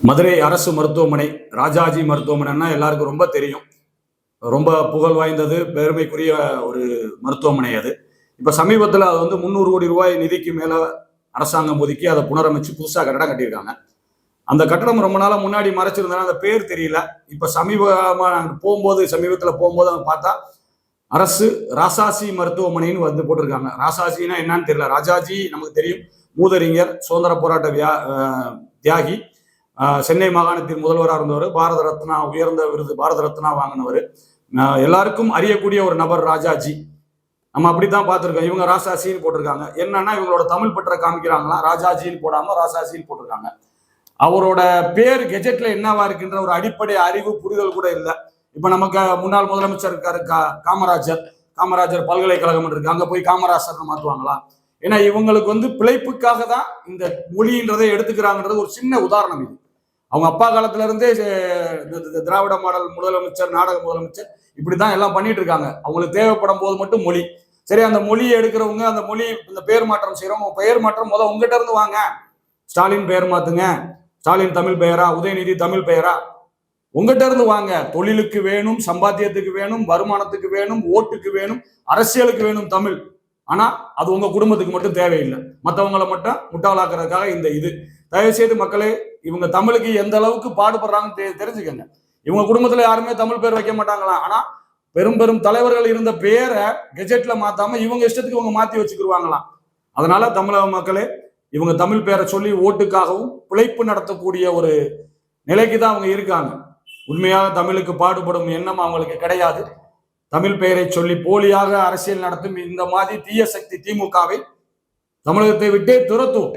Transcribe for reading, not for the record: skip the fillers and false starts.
மதுரை அரசு மருத்துவமனை, ராஜாஜி மருத்துவமனைன்னா எல்லாருக்கும் ரொம்ப தெரியும். ரொம்ப புகழ் வாய்ந்தது, பெருமைக்குரிய ஒரு மருத்துவமனை அது. இப்ப சமீபத்துல அது வந்து 300 கோடி ரூபாய் நிதிக்கு மேல அரசாங்கம் ஒதுக்கி அதை புனரமைச்சு புதுசா கட்டடம் கட்டியிருக்காங்க. அந்த கட்டடம் ரொம்ப நாளா முன்னாடி மறைச்சிருந்தா அந்த பேர் தெரியல. இப்ப சமீபத்துல போகும்போது அவங்க பார்த்தா அரசு ராசாசி மருத்துவமனைன்னு வந்து போட்டிருக்காங்க. ராசாசின்னா என்னன்னு தெரியல. ராஜாஜி நமக்கு தெரியும், மூதறிஞர், சுதந்திர போராட்ட தியாகி, சென்னை மாகாணத்தின் முதல்வராக இருந்தவர், பாரத ரத்னா உயர்ந்த விருது பாரத ரத்னா வாங்கினவர், எல்லாருக்கும் அறியக்கூடிய ஒரு நபர் ராஜாஜி. நம்ம அப்படித்தான் பார்த்துருக்கோம். இவங்க ராசாசின்னு போட்டிருக்காங்க. என்னன்னா இவங்களோட தமிழ் பற்ற காமிக்கிறாங்களா, ராஜாஜின்னு போடாம ராசாசின்னு போட்டிருக்காங்க. அவரோட பேர் கெஜெட்ல என்னவா இருக்குன்ற ஒரு அடிப்படை அறிவு புரிதல் கூட இல்லை. இப்ப நமக்கு முன்னாள் முதலமைச்சர் இருக்காரு காமராஜர் பல்கலைக்கழகம் இருக்கு, அங்க போய் காமராஜர் மாத்துவாங்களா? ஏன்னா இவங்களுக்கு வந்து பிழைப்புக்காக தான் இந்த மொழின்றதை எடுத்துக்கிறாங்கன்றது ஒரு சின்ன உதாரணம். இது அவங்க அப்பா காலத்துல இருந்தே திராவிட மாடல் முதலமைச்சர், நாடக முதலமைச்சர் இப்படிதான் எல்லாம் பண்ணிட்டு இருக்காங்க. அவங்களுக்கு தேவைப்படும் போது மட்டும் மொழி. சரி, அந்த மொழியை எடுக்கிறவங்க, அந்த மொழி இந்த பெயர் மாற்றம் செய்யறவங்க, பெயர் மாற்றம் முதல் உங்ககிட்ட இருந்து வாங்க. ஸ்டாலின் பெயர் மாத்துங்க. ஸ்டாலின் தமிழ் பெயரா, உதயநிதி தமிழ் பெயரா? உங்ககிட்ட இருந்து வாங்க. தொழிலுக்கு வேணும், சம்பாத்தியத்துக்கு வேணும், வருமானத்துக்கு வேணும், ஓட்டுக்கு வேணும், அரசியலுக்கு வேணும் தமிழ். ஆனா அது உங்க குடும்பத்துக்கு மட்டும் தேவையில்லை. மற்றவங்களை மட்டும் முட்டாளாக்குறதுக்காக இந்த இது. தயவு செய்து மக்களே, இவங்க தமிழுக்கு எந்த அளவுக்கு பாடுபடுறாங்கன்னு தெரிஞ்சுக்கங்க. இவங்க குடும்பத்துல யாருமே தமிழ் பேர் வைக்க மாட்டாங்களாம். ஆனா பெரும் பெரும் தலைவர்கள் இருந்த பேரை கெஜெட்ல மாத்தாம இவங்க இஷ்டத்துக்கு இவங்க மாத்தி வச்சுக்கிடுவாங்களாம். அதனால தமிழக மக்களே, இவங்க தமிழ் பேரை சொல்லி ஓட்டுக்காகவும் பிழைப்பு நடத்தக்கூடிய ஒரு நிலைக்கு தான் அவங்க இருக்காங்க. உண்மையாக தமிழுக்கு பாடுபடும் எண்ணம் அவங்களுக்கு கிடையாது. தமிழ் பெயரை சொல்லி போலியாக அரசியல் நடத்தும் இந்த மாதிரி தீய சக்தி திமுகவை தமிழகத்தை விட்டே துரத்தும்.